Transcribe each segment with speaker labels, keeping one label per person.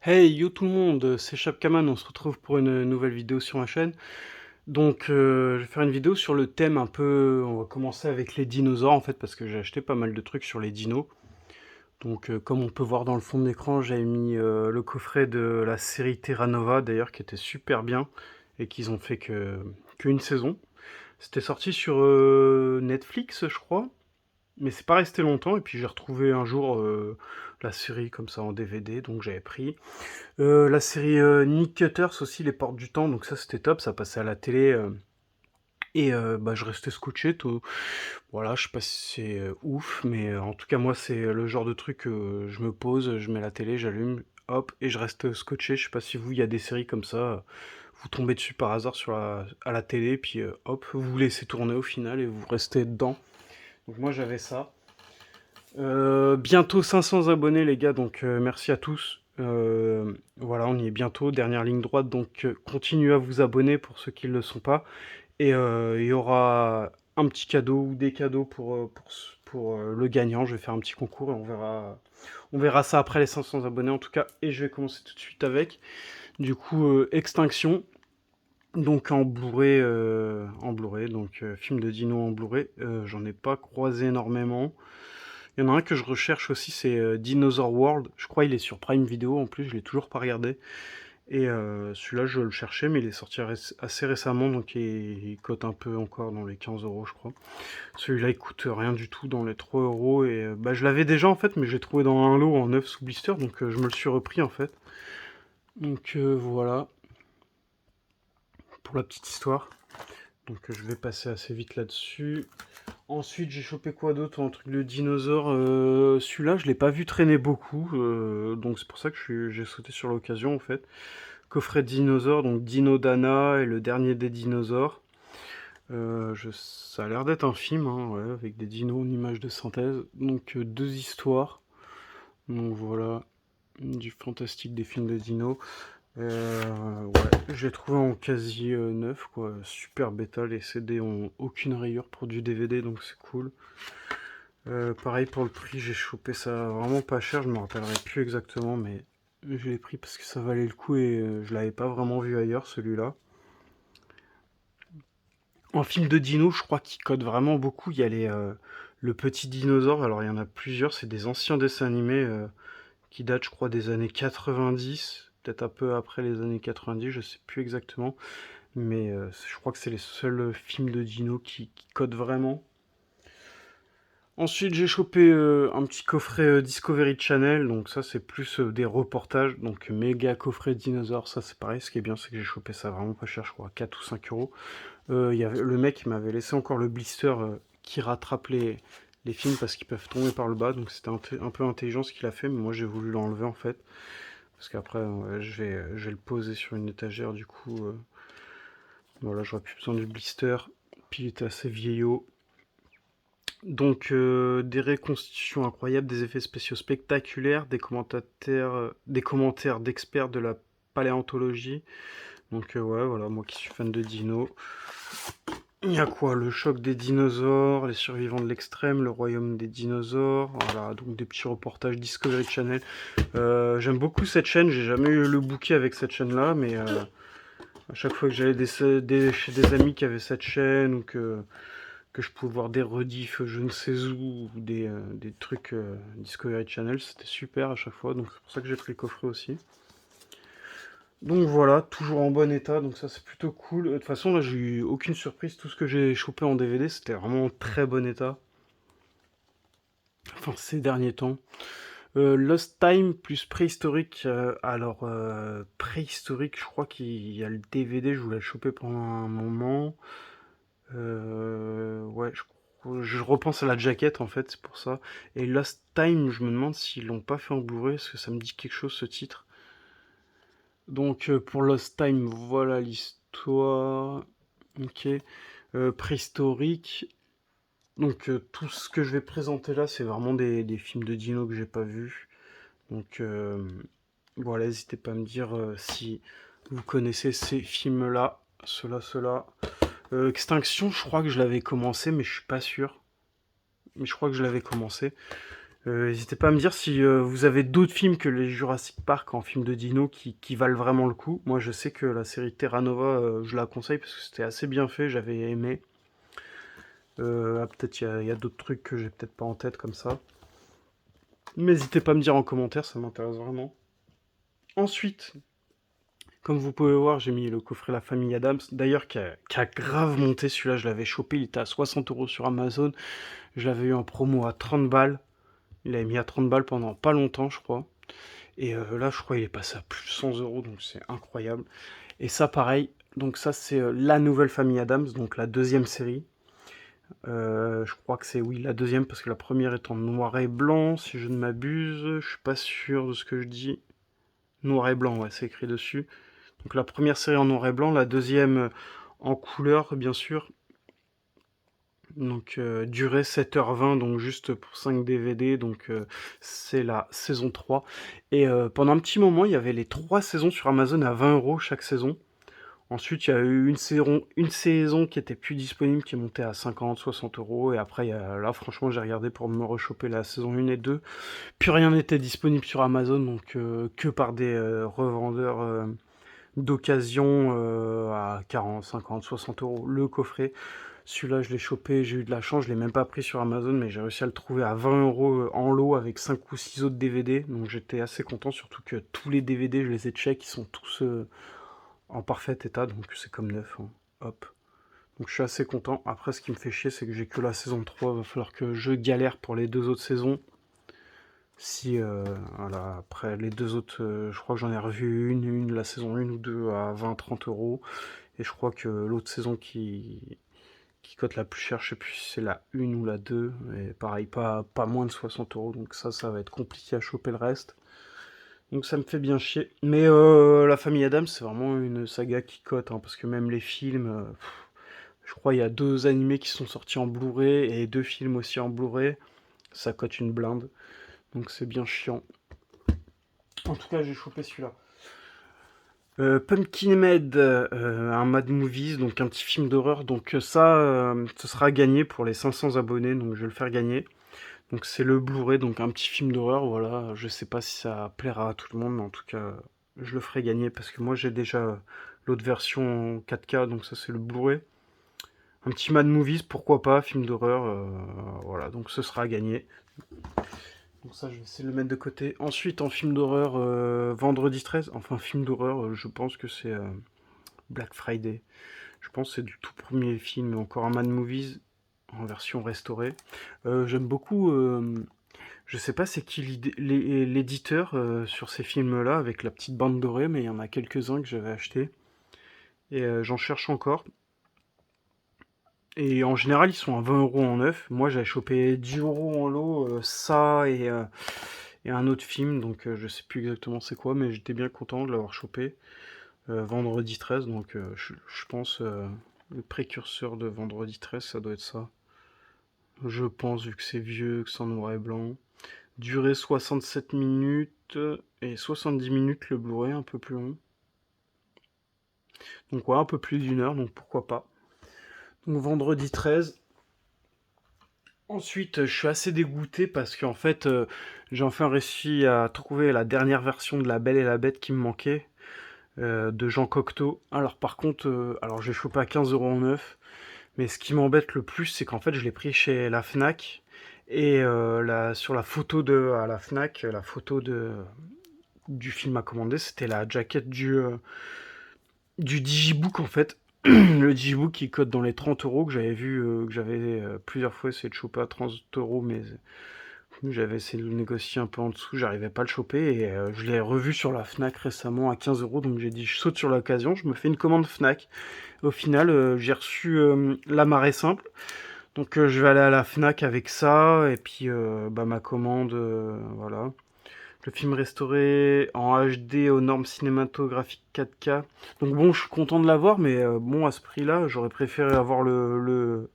Speaker 1: Hey yo tout le monde, c'est Chapkaman, on se retrouve pour une nouvelle vidéo sur ma chaîne. Donc je vais faire une vidéo sur le thème un peu, on va commencer avec les dinosaures en fait, parce que j'ai acheté pas mal de trucs sur les dinos. Donc comme on peut voir dans le fond de l'écran, j'avais mis le coffret de la série Terra Nova d'ailleurs, qui était super bien, et qu'ils ont fait qu'une saison. C'était sorti sur Netflix je crois, mais c'est pas resté longtemps, et puis j'ai retrouvé un jour la série comme ça en DVD, donc j'avais pris. La série Nick Cutters aussi, Les Portes du Temps, donc ça c'était top, ça passait à la télé et bah, je restais scotché. Voilà, je sais pas si c'est ouf, mais en tout cas moi c'est le genre de truc que je me pose, je mets la télé, j'allume, hop, et je reste scotché. Je sais pas si vous, il y a des séries comme ça, vous tombez dessus par hasard à la télé, puis hop, vous vous laissez tourner au final et vous restez dedans. Donc moi j'avais ça. Bientôt 500 abonnés les gars, donc merci à tous. Voilà, on y est bientôt, dernière ligne droite, donc continuez à vous abonner pour ceux qui ne le sont pas. Et il y aura un petit cadeau ou des cadeaux pour le gagnant. Je vais faire un petit concours et on verra ça après les 500 abonnés en tout cas. Et je vais commencer tout de suite avec, du coup, Extinction. Donc en Blu-ray, donc film de dino en Blu-ray. J'en ai pas croisé énormément. Il y en a un que je recherche aussi, c'est Dinosaur World. Je crois il est sur Prime Video en plus, je l'ai toujours pas regardé. Et celui-là, je le cherchais, mais il est sorti assez récemment, donc il cote un peu encore dans les 15 euros, je crois. Celui-là, il coûte rien du tout, dans les 3 euros. Et bah, je l'avais déjà en fait, mais j'ai trouvé dans un lot en neuf sous blister, donc je me le suis repris en fait. Donc voilà, pour la petite histoire. Donc je vais passer assez vite là-dessus. Ensuite, j'ai chopé quoi d'autre? Un truc de dinosaure. Celui-là, je l'ai pas vu traîner beaucoup, donc c'est pour ça que j'ai sauté sur l'occasion en fait. Coffret de dinosaures, donc Dino Dana et le dernier des dinosaures. Ça a l'air d'être un film, hein, ouais, avec des dinos en image de synthèse. Donc deux histoires. Donc voilà, du fantastique des films de dinos. Ouais, j'ai trouvé en quasi neuf, quoi. Super bêta, les CD ont aucune rayure pour du DVD, donc c'est cool. Pareil pour le prix, j'ai chopé ça vraiment pas cher, je me rappellerai plus exactement, mais je l'ai pris parce que ça valait le coup et je l'avais pas vraiment vu ailleurs celui-là. En film de dino, je crois qu'il code vraiment beaucoup. Il y a le petit dinosaure, alors il y en a plusieurs, c'est des anciens dessins animés qui datent, je crois, des années 90, peut-être un peu après les années 90, je sais plus exactement, mais je crois que c'est les seuls films de dino qui codent vraiment. Ensuite, j'ai chopé un petit coffret Discovery Channel, donc ça c'est plus des reportages, donc méga coffret dinosaures, ça c'est pareil, ce qui est bien c'est que j'ai chopé ça vraiment pas cher, je crois, 4 ou 5 euros. Le mec il m'avait laissé encore le blister qui rattrape les films parce qu'ils peuvent tomber par le bas, donc c'était un peu intelligent ce qu'il a fait, mais moi j'ai voulu l'enlever en fait, parce qu'après je vais le poser sur une étagère, du coup, voilà, j'aurais plus besoin du blister, puis il était assez vieillot. Donc des reconstitutions incroyables, des effets spéciaux spectaculaires, des commentaires d'experts de la paléontologie. Donc ouais, voilà, moi qui suis fan de dino. Il y a quoi? Le choc des dinosaures, les survivants de l'extrême, le royaume des dinosaures. Voilà, donc des petits reportages Discovery Channel. J'aime beaucoup cette chaîne, j'ai jamais eu le bouquet avec cette chaîne-là, mais à chaque fois que j'allais chez des amis qui avaient cette chaîne ou que je pouvais voir des rediffs je ne sais où, ou des trucs Discovery Channel, c'était super à chaque fois, donc c'est pour ça que j'ai pris le coffret aussi. Donc voilà, toujours en bon état, donc ça c'est plutôt cool. De toute façon là j'ai eu aucune surprise, tout ce que j'ai chopé en DVD c'était vraiment en très bon état, enfin ces derniers temps. Lost Time plus préhistorique, alors préhistorique je crois qu'il y a le DVD, je voulais le choper pendant un moment. Ouais, je repense à la jaquette en fait, c'est pour ça. Et Lost Time, je me demande s'ils l'ont pas fait en Blu-ray, parce que ça me dit quelque chose ce titre. Donc pour Lost Time, voilà l'histoire. Ok. Préhistorique. Donc tout ce que je vais présenter là, c'est vraiment des films de dino que j'ai pas vus. Donc voilà, n'hésitez pas à me dire si vous connaissez ces films-là, ceux-là. Extinction, je crois que je l'avais commencé, mais je suis pas sûr. Mais je crois que je l'avais commencé. N'hésitez pas à me dire si vous avez d'autres films que les Jurassic Park en film de dino qui valent vraiment le coup. Moi, je sais que la série Terra Nova, je la conseille parce que c'était assez bien fait, j'avais aimé. Peut-être il y a d'autres trucs que j'ai peut-être pas en tête comme ça. Mais n'hésitez pas à me dire en commentaire, ça m'intéresse vraiment. Ensuite, comme vous pouvez voir, j'ai mis le coffret La Famille Adams. D'ailleurs, qui a grave monté. Celui-là, je l'avais chopé. Il était à 60 € sur Amazon. Je l'avais eu en promo à 30 balles. Il avait mis à 30 balles pendant pas longtemps, je crois. Et là, je crois qu'il est passé à plus de 100 €. Donc, c'est incroyable. Et ça, pareil. Donc, ça, c'est la nouvelle Famille Adams. Donc, la deuxième série. Je crois que c'est, oui, la deuxième. Parce que la première est en noir et blanc, si je ne m'abuse. Je suis pas sûr de ce que je dis. Noir et blanc, ouais, c'est écrit dessus. Donc la première série en noir et blanc, la deuxième en couleur, bien sûr. Donc durée 7h20, donc juste pour 5 DVD, donc c'est la saison 3. Et pendant un petit moment, il y avait les 3 saisons sur Amazon à 20 € chaque saison. Ensuite, il y a eu une saison qui était plus disponible, qui est montée à 50, 60 €. Et après, là, franchement, j'ai regardé pour me rechoper la saison 1 et 2. Plus rien n'était disponible sur Amazon, donc que par des revendeurs d'occasion à 40, 50, 60 € le coffret. Celui-là, je l'ai chopé, j'ai eu de la chance, je l'ai même pas pris sur Amazon, mais j'ai réussi à le trouver à 20 € en lot avec 5 ou 6 autres DVD. Donc j'étais assez content, surtout que tous les DVD, je les ai check, ils sont tous en parfait état, donc c'est comme neuf, hein. Hop. Donc je suis assez content. Après, ce qui me fait chier, c'est que j'ai que la saison 3. Il va falloir que je galère pour les 2 autres saisons. Si, voilà, après les 2 autres, je crois que j'en ai revu la saison 1 ou 2 à 20, 30 €. Et je crois que l'autre saison qui cote la plus chère, je sais plus si c'est la 1 ou la 2. Et pareil, pas moins de 60 €. Donc ça va être compliqué à choper le reste. Donc ça me fait bien chier. Mais La Famille Adams, c'est vraiment une saga qui cote, hein, parce que même les films, je crois il y a 2 animés qui sont sortis en Blu-ray et 2 films aussi en Blu-ray. Ça cote une blinde. Donc c'est bien chiant. En tout cas, j'ai chopé celui-là. Pumpkinhead, un Mad Movies, donc un petit film d'horreur. Donc ça, ce sera gagné pour les 500 abonnés, donc je vais le faire gagner. Donc c'est le Blu-ray, donc un petit film d'horreur, voilà. Je sais pas si ça plaira à tout le monde, mais en tout cas, je le ferai gagner parce que moi j'ai déjà l'autre version en 4K, donc ça c'est le Blu-ray. Un petit Mad Movies, pourquoi pas, film d'horreur, voilà, donc ce sera gagné. Donc ça, je vais essayer de le mettre de côté. Ensuite, en film d'horreur, Vendredi 13. Enfin, film d'horreur, je pense que c'est Black Friday. Je pense que c'est du tout premier film, encore un Mad Movies en version restaurée. J'aime beaucoup, je sais pas c'est qui l'éditeur sur ces films-là, avec la petite bande dorée, mais il y en a quelques-uns que j'avais achetés. Et j'en cherche encore. Et en général, ils sont à 20 € en neuf. Moi, j'avais chopé 10 € en lot, ça et un autre film, donc je sais plus exactement c'est quoi, mais j'étais bien content de l'avoir chopé. Vendredi 13, donc je pense le précurseur de Vendredi 13, ça doit être ça. Je pense, vu que c'est vieux, que c'est en noir et blanc. Durée 67 minutes et 70 minutes le Blu-ray, un peu plus long. Donc ouais, un peu plus d'une heure, donc pourquoi pas. Donc Vendredi 13. Ensuite, je suis assez dégoûté parce qu'en fait, j'ai enfin réussi à trouver la dernière version de La Belle et la Bête qui me manquait, de Jean Cocteau. Alors par contre, alors j'ai chopé à 15 € en neuf, mais ce qui m'embête le plus, c'est qu'en fait, je l'ai pris chez la Fnac, et sur la photo à la Fnac, la photo du film à commander, c'était la jaquette du Digibook en fait. Le Digibook qui cote dans les 30 € que j'avais vu, que j'avais plusieurs fois essayé de choper à 30 €, mais j'avais essayé de le négocier un peu en dessous, j'arrivais pas à le choper, et je l'ai revu sur la Fnac récemment à 15 €, donc j'ai dit je saute sur l'occasion, je me fais une commande Fnac. Au final, j'ai reçu la marée simple, donc je vais aller à la Fnac avec ça, et puis bah, ma commande, voilà. Le film restauré en HD aux normes cinématographiques 4K. Donc bon, je suis content de l'avoir, mais bon, à ce prix-là, j'aurais préféré avoir le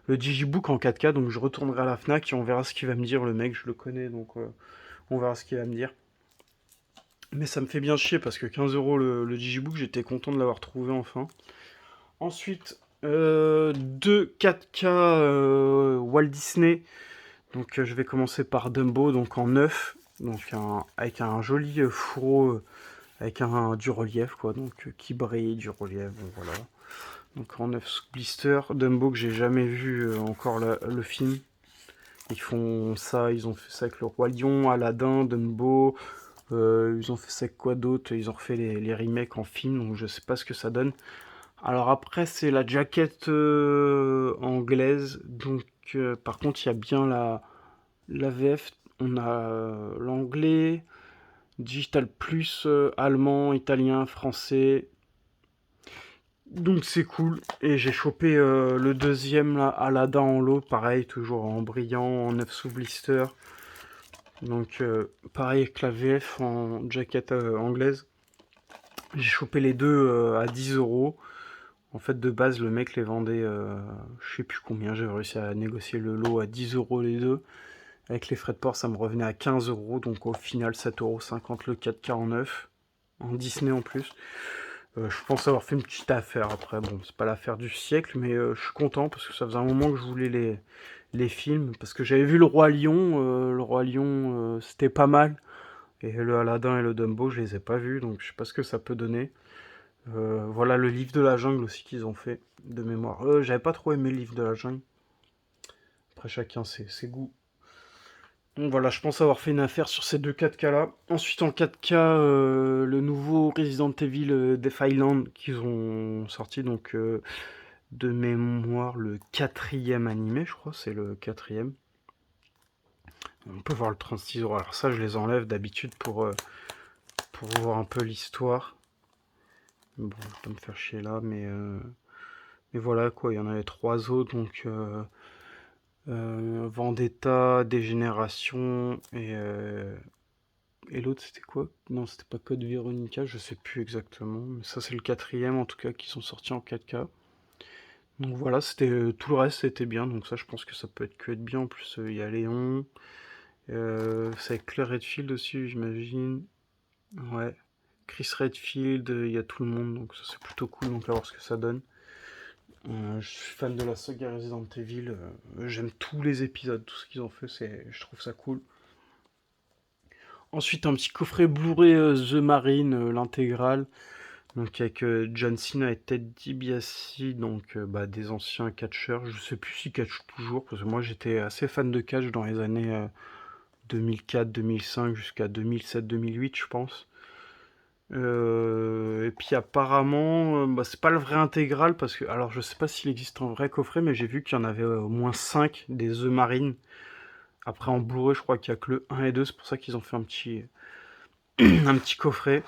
Speaker 1: Digibook en 4K, donc je retournerai à la Fnac et on verra ce qu'il va me dire, le mec, je le connais, donc on verra ce qu'il va me dire. Mais ça me fait bien chier parce que 15 € le Digibook, j'étais content de l'avoir trouvé enfin. Ensuite, deux 4K Walt Disney. Donc je vais commencer par Dumbo, donc en neuf, donc avec un joli fourreau, avec du relief, quoi, donc qui brille, du relief, bon, voilà. Donc en neuf sous blister, Dumbo que j'ai jamais vu encore le film. Ils font ça, ils ont fait ça avec le Roi Lion, Aladdin, Dumbo. Ils ont fait ça avec quoi d'autre? Ils ont refait les remakes en film, donc je sais pas ce que ça donne. Alors après, c'est la jaquette anglaise, donc par contre, il y a bien la VF. On a l'anglais, Digital Plus, allemand, italien, français. Donc c'est cool. Et j'ai chopé le deuxième, là, Aladdin en lot, pareil, toujours en brillant, en 9 sous blister. Donc pareil avec la VF en jaquette anglaise. J'ai chopé les deux à 10 €. En fait, de base, le mec les vendait, je sais plus combien, j'avais réussi à négocier le lot à 10 € les deux. Avec les frais de port, ça me revenait à 15 €, donc au final 7,50 € le 4K en neuf, en Disney en plus. Je pense avoir fait une petite affaire après, bon, c'est pas l'affaire du siècle, mais je suis content parce que ça faisait un moment que je voulais les films, parce que j'avais vu le Roi Lion, c'était pas mal, et le Aladdin et le Dumbo, je les ai pas vus, donc je sais pas ce que ça peut donner. Voilà le livre de la jungle aussi qu'ils ont fait, de mémoire. J'avais pas trop aimé le livre de la jungle. Après, chacun ses goûts. Donc voilà, je pense avoir fait une affaire sur ces deux 4K là. Ensuite, en 4K, le nouveau Resident Evil Death Island qu'ils ont sorti, donc de mémoire le quatrième animé, je crois, c'est le quatrième. On peut voir le 36 €. Alors ça, je les enlève d'habitude pour voir un peu l'histoire. Bon, je vais pas me faire chier là, mais voilà quoi, il y en avait trois autres, donc Vendetta, Dégénération et l'autre c'était quoi? Non, c'était pas Code Veronica, je sais plus exactement, mais ça c'est le quatrième en tout cas qui sont sortis en 4K. Donc voilà, c'était tout le reste c'était bien, donc ça je pense que ça peut être que être bien. En plus il y a Léon, c'est avec Claire Redfield aussi j'imagine. Ouais, Chris Redfield, il y a tout le monde, donc ça c'est plutôt cool, donc à voir ce que ça donne. Je suis fan de la saga Resident Evil, j'aime tous les épisodes, tout ce qu'ils ont fait, je trouve ça cool. Ensuite, un petit coffret Blu-ray The Marine, l'intégrale, donc avec John Cena et Ted DiBiase, donc bah, des anciens catcheurs. Je sais plus s'ils catchent toujours, parce que moi j'étais assez fan de catch dans les années 2004-2005 jusqu'à 2007-2008, je pense. Et puis apparemment, bah, c'est pas le vrai intégral parce que, alors je sais pas s'il existe un vrai coffret, mais j'ai vu qu'il y en avait au moins 5 des The Marine. Après en Blu-ray, je crois qu'il y a que le 1 et 2, c'est pour ça qu'ils ont fait un petit coffret.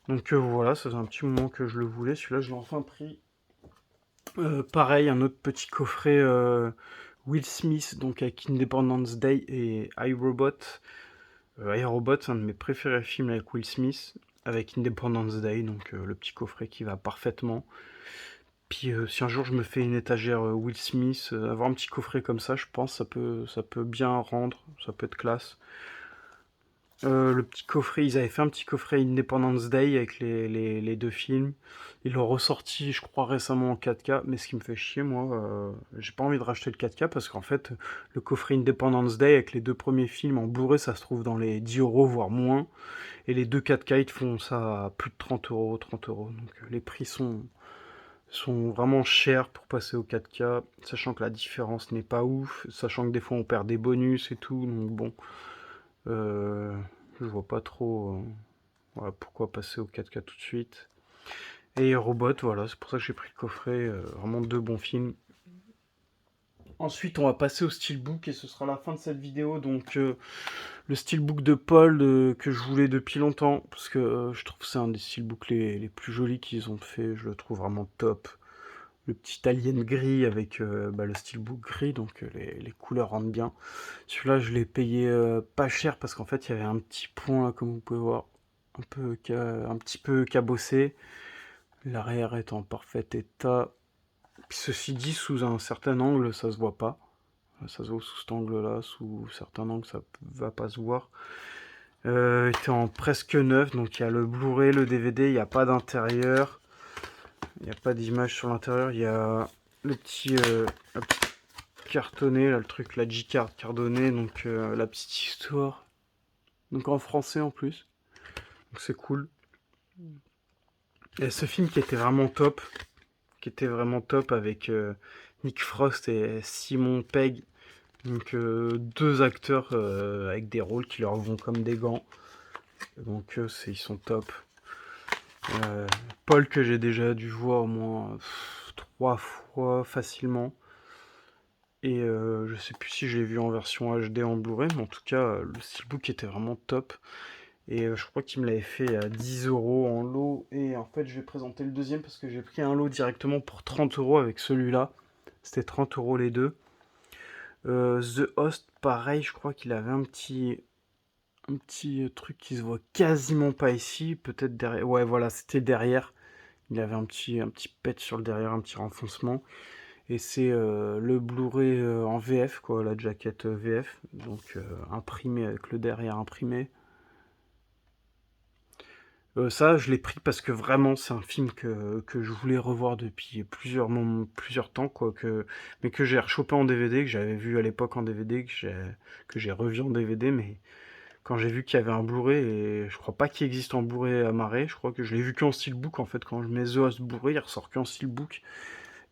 Speaker 1: Donc voilà, ça faisait un petit moment que je le voulais. Celui-là, je l'ai enfin pris. Pareil, un autre petit coffret Will Smith, donc avec Independence Day et iRobot. iRobot, c'est un de mes préférés films avec Will Smith, avec Independence Day, donc le petit coffret qui va parfaitement. Puis si un jour je me fais une étagère Will Smith, avoir un petit coffret comme ça, je pense ça peut bien rendre, ça peut être classe. Le petit coffret, ils avaient fait un petit coffret Independence Day avec les deux films. Ils l'ont ressorti, je crois, récemment en 4K, mais ce qui me fait chier, moi, j'ai pas envie de racheter le 4K parce qu'en fait, le coffret Independence Day avec les deux premiers films en Blu-ray, ça se trouve dans les 10 € voire moins. Et les deux 4K, ils te font ça à plus de 30 €, 30 €. Donc les prix sont vraiment chers pour passer au 4K, sachant que la différence n'est pas ouf, sachant que des fois on perd des bonus et tout, donc bon. Euh, je vois pas trop voilà, pourquoi passer au 4K tout de suite. Et Robot, voilà, c'est pour ça que j'ai pris le coffret. Vraiment deux bons films. Ensuite, on va passer au steelbook et ce sera la fin de cette vidéo. Donc, le steelbook de Paul que je voulais depuis longtemps parce que je trouve que c'est un des steelbooks les plus jolis qu'ils ont fait. Je le trouve vraiment top. Le petit alien gris avec bah, le steelbook gris, donc les couleurs rendent bien. Celui-là, je l'ai payé pas cher parce qu'en fait, il y avait un petit point là, comme vous pouvez voir, un petit peu cabossé. L'arrière est en parfait état. Ceci dit, sous un certain angle, ça se voit pas. Ça se voit sous cet angle-là, sous certains angles, ça va pas se voir. Il était en presque neuf, donc il y a le Blu-ray, le DVD, il n'y a pas d'intérieur. Il n'y a pas d'image sur l'intérieur, il y a la petite cartonné, là, le truc, la J-card cartonné, donc la petite histoire. Donc en français en plus. Donc c'est cool. Et ce film qui était vraiment top avec Nick Frost et Simon Pegg. Donc deux acteurs avec des rôles qui leur vont comme des gants. Donc ils sont top. Paul que j'ai déjà dû voir au moins 3 fois facilement. Et je sais plus si je l'ai vu en version HD en Blu-ray, mais en tout cas le steelbook était vraiment top. Et je crois qu'il me l'avait fait à 10 euros en lot. Et en fait je vais présenter le deuxième parce que j'ai pris un lot directement pour 30 euros avec celui-là. C'était 30 euros les deux. The Host, pareil, je crois qu'il avait un petit truc qui se voit quasiment pas ici, peut-être derrière. Ouais, voilà, c'était derrière. Il avait un petit pet sur le derrière, un petit renfoncement. Et c'est le Blu-ray en VF, quoi, la jaquette VF, donc imprimé avec le derrière imprimé. Ça, je l'ai pris parce que vraiment, c'est un film que je voulais revoir depuis plusieurs temps, quoi, mais que j'ai rechopé en DVD, que j'avais vu à l'époque en DVD, que j'ai revu en DVD, mais quand j'ai vu qu'il y avait un Blu-ray, et je crois pas qu'il existe en Blu-ray amarré, je crois que je l'ai vu qu'en steelbook, en fait, quand je mets The Host Blu-ray, il ressort qu'en steelbook.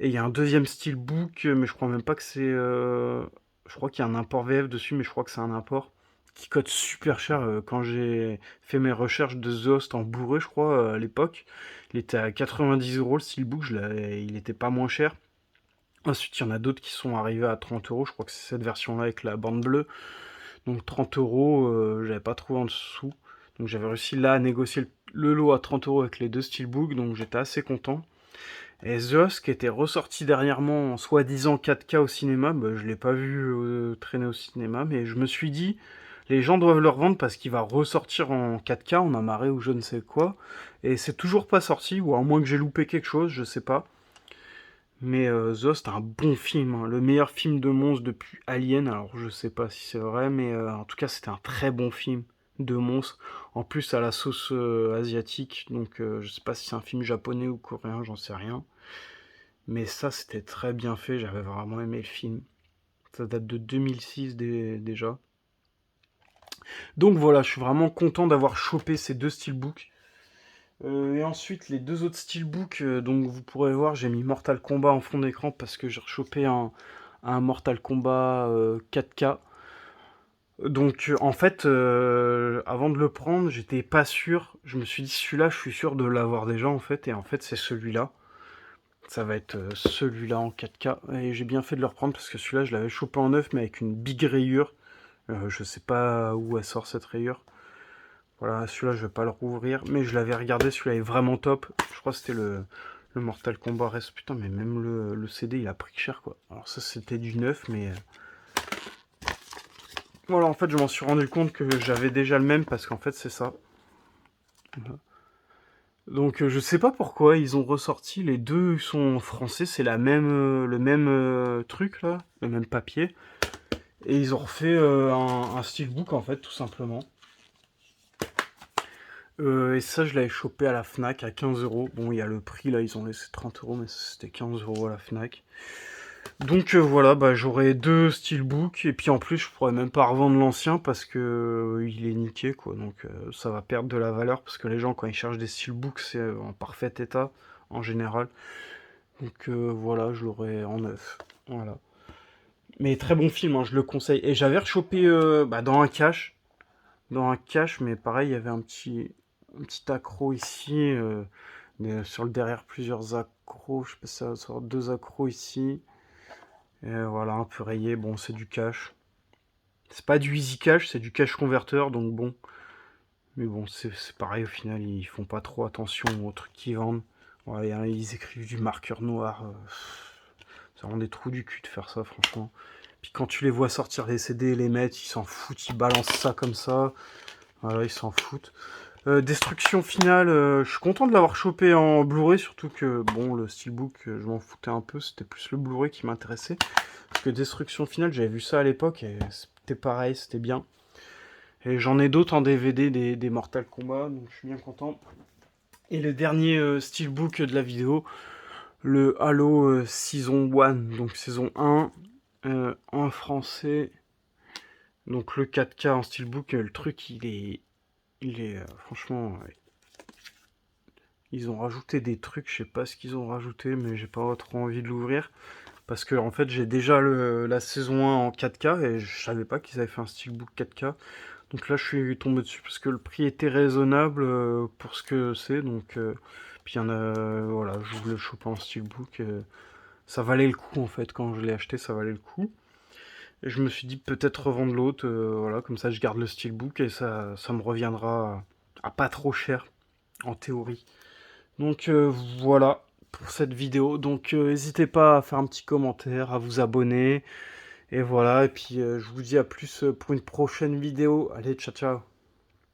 Speaker 1: Et il y a un deuxième steelbook, mais je crois même pas que c'est... Je crois qu'il y a un import VF dessus, mais je crois que c'est un import qui coûte super cher. Quand j'ai fait mes recherches de The Host en Blu-ray, je crois, à l'époque, il était à 90 euros le steelbook, il était pas moins cher. Ensuite, il y en a d'autres qui sont arrivés à 30 euros. Je crois que c'est cette version-là avec la bande bleue. Donc 30 euros, j'avais pas trouvé en dessous. Donc j'avais réussi là à négocier le lot à 30 euros avec les deux steelbooks, donc j'étais assez content. Et The Host, qui était ressorti dernièrement en soi-disant 4K au cinéma, bah, je l'ai pas vu traîner au cinéma, mais je me suis dit, les gens doivent le revendre parce qu'il va ressortir en 4K, en amarré ou je ne sais quoi, et c'est toujours pas sorti, ou à moins que j'ai loupé quelque chose, je sais pas. Mais The Host, un bon film, hein, le meilleur film de monstre depuis Alien, alors je sais pas si c'est vrai, mais en tout cas c'était un très bon film de monstre, en plus à la sauce asiatique, donc je sais pas si c'est un film japonais ou coréen, j'en sais rien. Mais ça, c'était très bien fait, j'avais vraiment aimé le film. Ça date de 2006 déjà. Donc voilà, je suis vraiment content d'avoir chopé ces deux steelbooks. Et ensuite, les deux autres steelbooks, donc vous pourrez voir, j'ai mis Mortal Kombat en fond d'écran parce que j'ai rechopé un Mortal Kombat 4K. Donc en fait, avant de le prendre, j'étais pas sûr. Je me suis dit, celui-là, je suis sûr de l'avoir déjà en fait. Et en fait, c'est celui-là. Ça va être celui-là en 4K. Et j'ai bien fait de le reprendre parce que celui-là, je l'avais chopé en neuf, mais avec une big rayure. Je sais pas où elle sort cette rayure. Voilà, celui-là, je vais pas le rouvrir. Mais je l'avais regardé, celui-là est vraiment top. Je crois que c'était le Mortal Kombat Rest. Putain, mais même le CD, il a pris cher, quoi. Alors ça, c'était du neuf, mais... Voilà, en fait, je m'en suis rendu compte que j'avais déjà le même parce qu'en fait, c'est ça. Voilà. Donc je sais pas pourquoi ils ont ressorti, les deux sont français, c'est le même truc là, le même papier. Et ils ont refait un steelbook en fait, tout simplement. Et ça je l'avais chopé à la Fnac à 15 euros. Bon il y a le prix là, ils ont laissé 30 euros, mais c'était 15 euros à la Fnac. Donc voilà, bah, j'aurai deux steelbooks, et puis en plus je pourrais même pas revendre l'ancien parce que il est niqué quoi, donc ça va perdre de la valeur parce que les gens quand ils cherchent des steelbooks c'est en parfait état en général. Donc voilà, je l'aurai en neuf. Voilà. Mais très bon film, hein, je le conseille. Et j'avais rechopé bah, dans un cache, mais pareil, il y avait un petit accro ici, mais sur le derrière plusieurs accros, je sais pas si ça va sortir, deux accros ici. Et voilà, un peu rayé, bon, c'est du cache. C'est pas du easy cache, c'est du cache converteur, donc bon. Mais bon, c'est pareil, au final, ils font pas trop attention aux trucs qu'ils vendent. Ouais, hein, ils écrivent du marqueur noir. Ça rend des trous du cul de faire ça, franchement. Puis quand tu les vois sortir les CD et les mettre, ils s'en foutent, ils balancent ça comme ça. Voilà, ils s'en foutent. Destruction finale, je suis content de l'avoir chopé en Blu-ray, surtout que, bon, le steelbook, je m'en foutais un peu, c'était plus le Blu-ray qui m'intéressait. Parce que Destruction finale, j'avais vu ça à l'époque, et c'était pareil, c'était bien. Et j'en ai d'autres en DVD, des Mortal Kombat, donc je suis bien content. Et le dernier steelbook de la vidéo, le Halo Season 1, donc saison 1, en français. Donc le 4K en steelbook, le truc il est franchement, ouais. Ils ont rajouté des trucs, je sais pas ce qu'ils ont rajouté, mais j'ai pas trop envie de l'ouvrir. Parce que en fait j'ai déjà la saison 1 en 4K et je savais pas qu'ils avaient fait un steelbook 4K. Donc là je suis tombé dessus parce que le prix était raisonnable pour ce que c'est. Donc puis il y en a, voilà, je voulais le choper en steelbook. Ça valait le coup en fait quand je l'ai acheté, ça valait le coup. Et je me suis dit peut-être revendre l'autre, voilà, comme ça je garde le steelbook et ça me reviendra à pas trop cher en théorie. Donc voilà pour cette vidéo. Donc n'hésitez pas à faire un petit commentaire, à vous abonner. Et voilà, et puis je vous dis à plus pour une prochaine vidéo. Allez, ciao ciao.